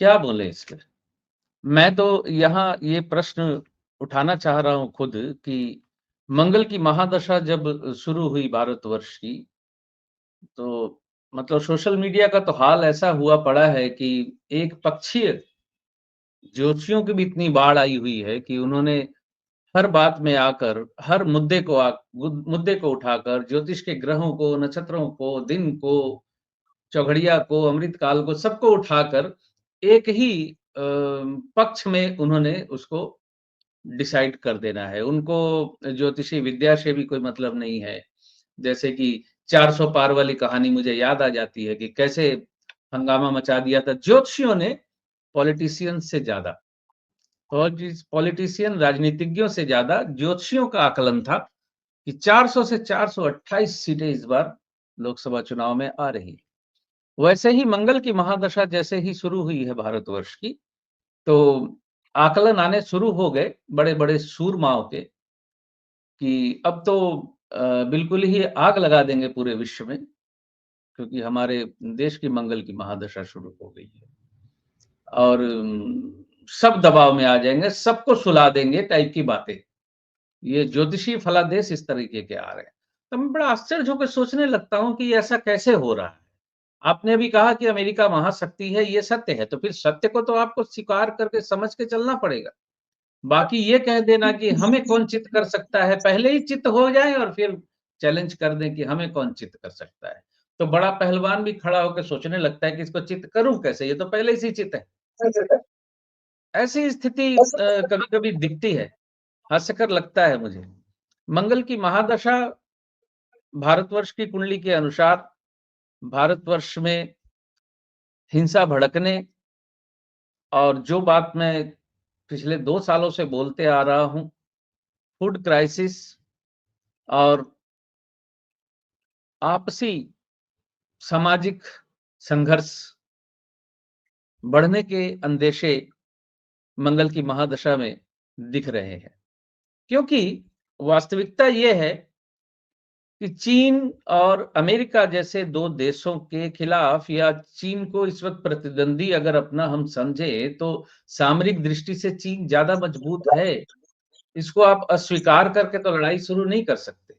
क्या बोले इस पे? मैं तो यहाँ ये प्रश्न उठाना चाह रहा हूँ खुद कि मंगल की महादशा जब शुरू हुई भारतवर्ष की, तो मतलब सोशल मीडिया का तो हाल ऐसा हुआ पड़ा है कि एक पक्षीय ज्योतिषियों की भी इतनी बाढ़ आई हुई है कि उन्होंने हर बात में आकर, हर मुद्दे को उठाकर ज्योतिष के ग्रहों को, नक्षत्रों को, दिन को, चौघड़िया को, अमृत काल को, सबको उठाकर एक ही पक्ष में उन्होंने उसको डिसाइड कर देना है। उनको ज्योतिषी विद्या से भी कोई मतलब नहीं है। जैसे कि 400 पार वाली कहानी मुझे याद आ जाती है कि कैसे हंगामा मचा दिया था ज्योतिषियों ने पॉलिटिशियन से ज़्यादा। पॉलिटिशियन राजनीतिज्ञों से ज़्यादा ज्योतिषियों का आकलन था कि 400 से 428 सीटें इस बार लोकसभा चुनाव में आ रही हैं। वैसे ही मंगल की महादशा जैसे ही शुरू हुई है भारतवर्ष की, तो आकलन आने शुरू हो गए बड़े-बड़े सूरमाओं के कि अब तो बिल्कुल ही आग लगा देंगे पूरे विश्व में, क्योंकि हमारे देश की मंगल की महादशा शुरू हो गई है। और सब दबाव में आ जाएँगे, सबको सुला देंगे टाइप की बातें। ये ज्योतिषीय फलादेश इस तरीके के आ रहे हैं। तो मैं बड़ा आश्चर्य होकर सोचने लगता हूँ कि ऐसा कैसे हो रहा है? आपने अभी कहा कि अमेरिका महाशक्ति है, ये सत्य है, तो फिर सत्य को तो आपको स्वीकार करके समझ के चलना पड़ेगा। बाकी ये कह देना कि हमें कौन चित कर सकता है, पहले ही चित हो जाएँ और फिर चैलेंज कर दें कि हमें कौन चित कर सकता है। तो बड़ा पहलवान भी खड़ा होके सोचने लगता है कि इसको चित करूँ कैसे? ये तो पहले से ही चित है। ऐसी स्थिति कभी-कभी दिखती है, हास्यकर लगता है मुझे। मंगल की महादशा भारतवर्ष की कुंडली के अनुसार भारतवर्ष में हिंसा भड़कने और जो बात मैं पिछले 2 सालों से बोलते आ रहा हूँ, फूड क्राइसिस और आपसी सामाजिक संघर्ष बढ़ने के अंदेशे मंगल की महादशा में दिख रहे हैं। क्योंकि वास्तविकता ये है कि चीन और अमेरिका जैसे 2 देशों के खिलाफ या चीन को इस वक़्त प्रतिद्वंदी अगर अपना हम समझें, तो सामरिक दृष्टि से चीन ज़्यादा मजबूत है। इसको आप अस्वीकार करके तो लड़ाई शुरू नहीं कर सकते।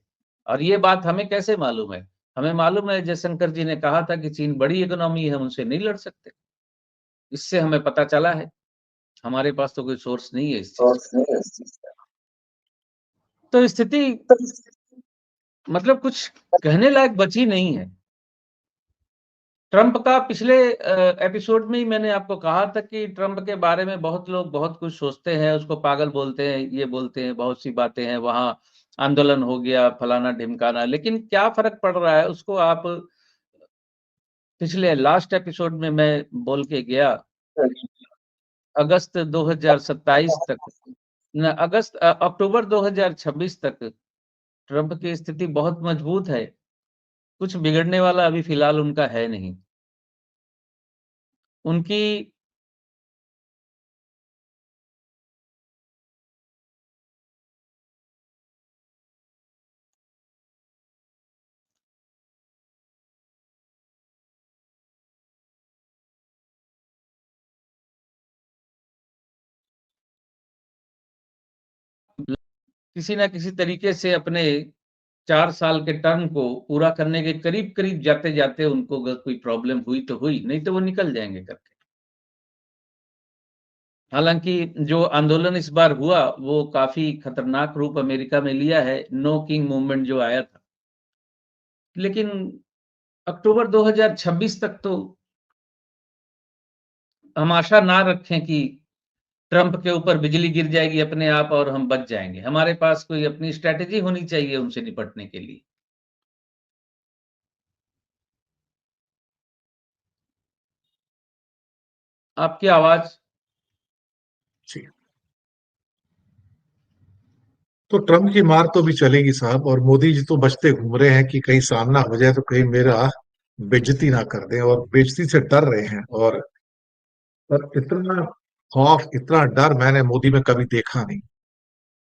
और ये बात हमें कैसे मालूम है? हमें मालूम है जयशंकर जी ने कहा था कि चीन बड़ी इकोनॉमी है, हम उनसे नहीं लड़ सकते। इससे हमें पता चला है। हमारे पास तो कोई सोर्स नहीं है इस चीज़ का। तो स्थिति मतलब कुछ कहने लायक बची नहीं है। ट्रम्प का पिछले एपिसोड में ही मैंने आपको कहा था कि ट्रम्प के बारे में बहुत लोग बहुत कुछ सोचते हैं, उसको पागल बोलते हैं, ये बोलते हैं, बहुत सी बातें हैं, वहाँ आंदोलन हो गया, फलाना-ढिमकाना, लेकिन क्या फ़र्क पड़ रहा है उसको आप पिछले लास्ट एपिसोड में मैं बोल के गया, अगस्त 2027 तक अक्टूबर 2026 तक ट्रम्प की स्थिति बहुत मजबूत है, कुछ बिगड़ने वाला अभी फ़िलहाल उनका है नहीं। उनकी किसी न किसी तरीके से अपने 4 साल के टर्म को पूरा करने के करीब-करीब जाते-जाते उनको अगर कोई प्रॉब्लम हुई तो हुई, नहीं तो वो निकल जाएँगे करके। हालाँकि जो आंदोलन इस बार हुआ, वो काफ़ी खतरनाक रूप अमेरिका में लिया है, नो किंग मूवमेंट जो आया था। लेकिन अक्टूबर 2026 तक तो हम आशा ना रखें कि ट्रम्प के ऊपर बिजली गिर जाएगी अपने आप और हम बच जाएँगे। हमारे पास कोई अपनी स्ट्रैटेजी होनी चाहिए उनसे निपटने के लिए। आपकी आवाज़ जी। तो ट्रम्प की मार तो भी चलेगी साहब, और मोदी जी तो बचते घूम रहे हैं कि कहीं सामना हो जाए तो कहीं मेरा बेइज्जती ना कर दें, और बेइज्जती से डर रहे हैं। और इतना खौफ, इतना डर मैंने मोदी में कभी देखा नहीं।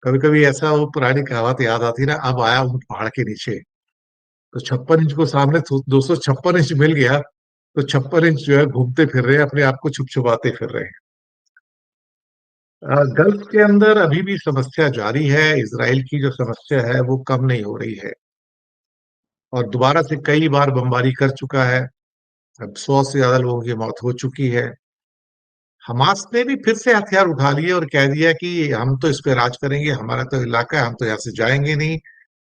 कभी कभी ऐसा वो पुरानी कहावत याद आती है ना, अब आया हूँ पहाड़ के नीचे। तो 56 इंच को सामने 256 इंच मिल गया, तो 56 इंच जो है घूमते फिर रहे हैं, अपने आप को छुप छुपाते फिर रहे हैं। गल्फ के अंदर अभी भी समस्या जारी है। इसराइल की जो समस्या है वो कम नहीं हो रही है, और दोबारा से कई बार बमबारी कर चुका है। अब 100 से ज्यादा लोगों की मौत हो चुकी है। हमास ने भी फिर से हथियार उठा लिए और कह दिया कि हम तो इस पे राज करेंगे, हमारा तो इलाका है, हम तो यहाँ से जाएंगे नहीं,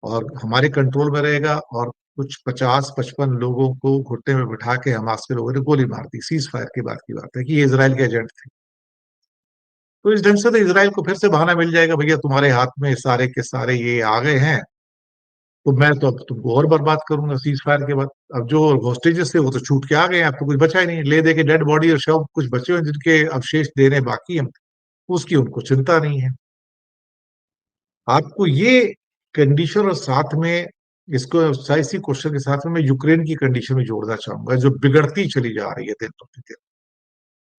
और हमारे कंट्रोल में रहेगा। और कुछ 50-55 लोगों को घुट्टे में बिठा के हमास के लोगों ने गोली मार दी। सीज फायर के बाद की बात है कि ये इसराइल के एजेंट थे। तो इस ढंग से तो इसराइल को फिर से बहाना मिल जाएगा, भैया तुम्हारे हाथ में सारे के सारे ये आ गए हैं, तो मैं तो अब तुमको और बर्बाद करूंगा सीज फायर के बाद। अब जो होस्टेजेस थे वो तो छूट के आ गए हैं, अब तो कुछ बचा ही नहीं, ले दे के डेड बॉडी और शव कुछ बचे हुए हैं जिनके अवशेष देने बाकी हैं, उसकी उनको चिंता नहीं है। आपको ये कंडीशन और साथ में इसको इसी क्वेश्चन के साथ में मैं यूक्रेन की कंडीशन में जोड़ना चाहूंगा, जो बिगड़ती चली जा रही है दिन प्रतिदिन।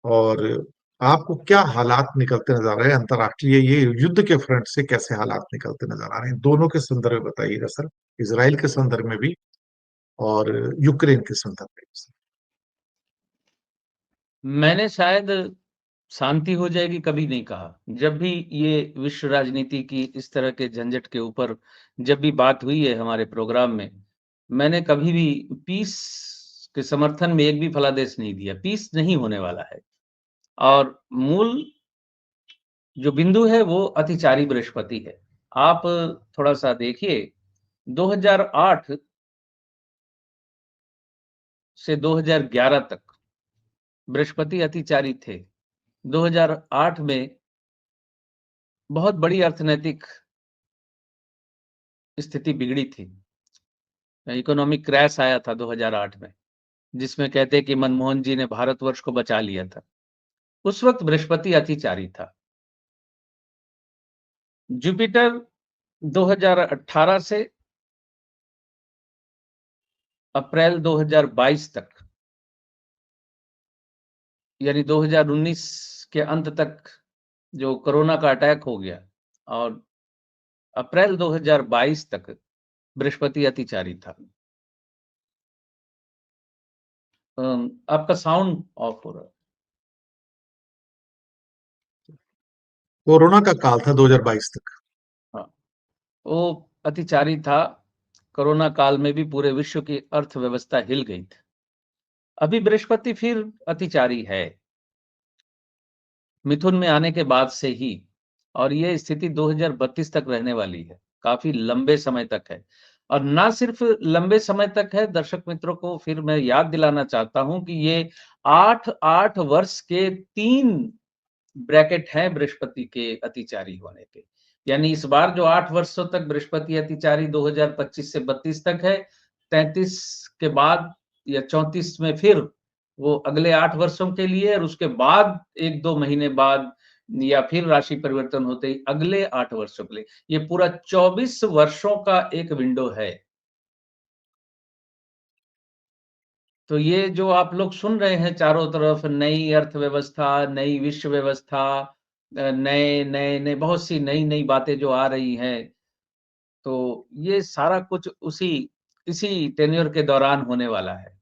और आपको क्या हालात निकलते नजर आ रहे हैं अंतर्राष्ट्रीय ये युद्ध के फ्रंट से, कैसे हालात निकलते नजर आ रहे हैं दोनों के संदर्भ में बताइएगा सर, इसराइल के संदर्भ में भी और यूक्रेन के संदर्भ में भी। मैंने शायद शांति हो जाएगी कभी नहीं कहा। जब भी ये विश्व राजनीति की इस तरह के झंझट के ऊपर जब भी बात हुई है हमारे प्रोग्राम में, मैंने कभी भी पीस के समर्थन में एक भी फलादेश नहीं दिया। पीस नहीं होने वाला है, और मूल जो बिंदु है वो अतिचारी बृहस्पति है। आप थोड़ा-सा देखिए, 2008 से 2011 तक बृहस्पति अतिचारी थे। 2008 में बहुत बड़ी अर्थनैतिक स्थिति बिगड़ी थी। इकोनॉमिक क्रैश आया था 2008 में, जिसमें कहते हैं कि मनमोहन जी ने भारतवर्ष को बचा लिया था। उस वक़्त बृहस्पति अतिचारी था। जुपिटर 2018 से अप्रैल 2022 तक, यानी 2019 के अंत तक जो कोरोना का अटैक हो गया, और अप्रैल 2022 तक बृहस्पति अतिचारी था। आपका साउंड ऑफ हो रहा है। कोरोना का काल था 2022 तक। हाँ, वो अतिचारी था। कोरोना काल में भी पूरे विश्व की अर्थव्यवस्था हिल गई थी। अभी बृहस्पति फिर अतिचारी है, मिथुन में आने के बाद से ही, और ये स्थिति 2032 तक रहने वाली है, काफ़ी लंबे समय तक है। और ना सिर्फ लंबे समय तक है, दर्शक मित्रों को फिर मैं याद दिलाना चाहता हूँ कि ये 8-8 वर्ष के 3 ब्रैकेट हैं बृहस्पति के अतिचारी होने के। यानी इस बार जो 8 वर्षों तक बृहस्पति अतिचारी 2025 से 32 तक है, 33 के बाद या 34 में फिर वो अगले 8 वर्षों के लिए, और उसके बाद 1-2 महीने बाद या फिर राशि परिवर्तन होते ही अगले 8 वर्षों के लिए। ये पूरा 24 वर्षों का एक विंडो है। तो ये जो आप लोग सुन रहे हैं चारों तरफ, नई अर्थव्यवस्था, नई विश्व व्यवस्था, नए-नए बहुत सी नई-नई बातें जो आ रही हैं, तो ये सारा कुछ इसी टेन्योर के दौरान होने वाला है।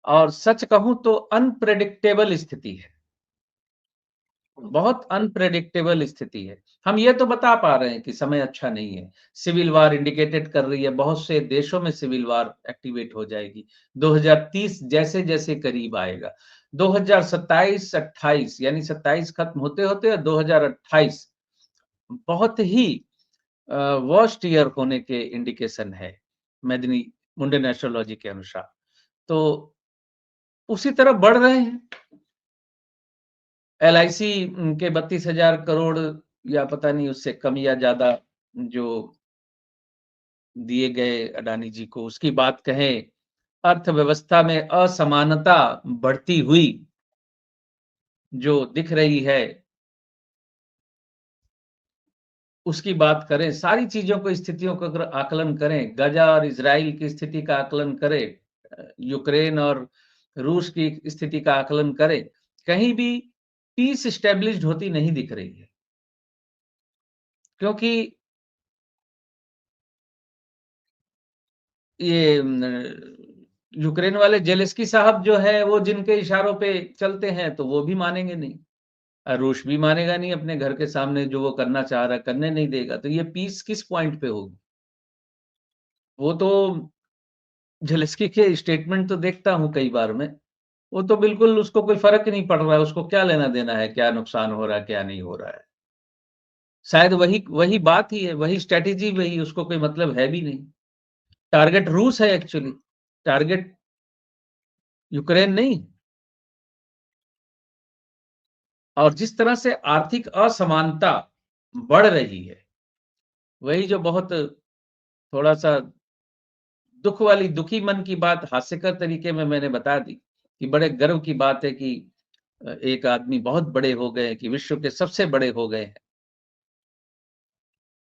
और सच कहूँ तो अनप्रेडिक्टेबल स्थिति है, बहुत अनप्रेडिक्टेबल स्थिति है। हम ये तो बता पा रहे हैं कि समय अच्छा नहीं है। सिविल वॉर इंडिकेटेड कर रही है, बहुत से देशों में सिविल वॉर एक्टिवेट हो जाएगी। 2030 जैसे-जैसे करीब आएगा। 2027-28 यानी 27 खत्म होते-होते और 2028 बहुत ही वर्स्ट ईयर होने के इंडिकेशन है, मेदनी मुंडेन एस्ट्रोलॉजी के अनुसार। तो उसी तरफ बढ़ रहे हैं। एलआईसी के 32,000 करोड़ या पता नहीं उससे कम या ज़्यादा जो दिए गए अडानी जी को, उसकी बात कहें, अर्थव्यवस्था में असमानता बढ़ती हुई जो दिख रही है, उसकी बात करें, सारी चीज़ों को, स्थितियों का अगर आकलन करें, गाज़ा और इज़राइल की स्थिति का आकलन करें, यूक्रेन और रूस की स्थिति का आकलन करें, कहीं भी पीस एस्टेब्लिश्ड होती नहीं दिख रही है। क्योंकि ये यूक्रेन वाले जेलेस्की साहब जो है वो जिनके इशारों पे चलते हैं तो वो भी मानेंगे नहीं। रूस भी मानेगा नहीं, अपने घर के सामने जो वो करना चाह रहा है करने नहीं देगा। तो ये पीस किस पॉइंट पे होगी? वो तो जेलेस्की के स्टेटमेंट तो देखता हूँ कई बार मैं, वो तो बिल्कुल उसको कोई फ़र्क ही नहीं पड़ रहा है, उसको क्या लेना-देना है, क्या नुकसान हो रहा है, क्या नहीं हो रहा है। शायद वही वही बात ही है, वही स्ट्रैटेजी वही, उसको कोई मतलब है भी नहीं। टारगेट रूस है एक्चुअली, टारगेट यूक्रेन नहीं। और जिस तरह से आर्थिक असमानता बढ़ रही है, वही जो बहुत थोड़ा-सा दुखी मन की बात हास्यकर तरीके में मैंने बता दी, कि बड़े गर्व की बात है कि एक आदमी बहुत बड़े हो गए, कि विश्व के सबसे बड़े हो गए हैं।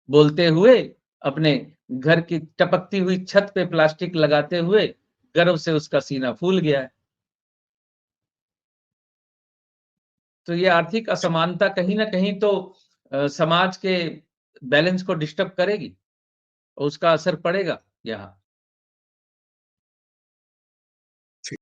बोलते हुए अपने घर की टपकती हुई छत पे प्लास्टिक लगाते हुए गर्व से उसका सीना फूल गया है। तो ये आर्थिक असमानता कहीं न कहीं तो समाज के बैलेंस को डिस्टर्ब करेगी और उसका असर पड़ेगा यहाँ।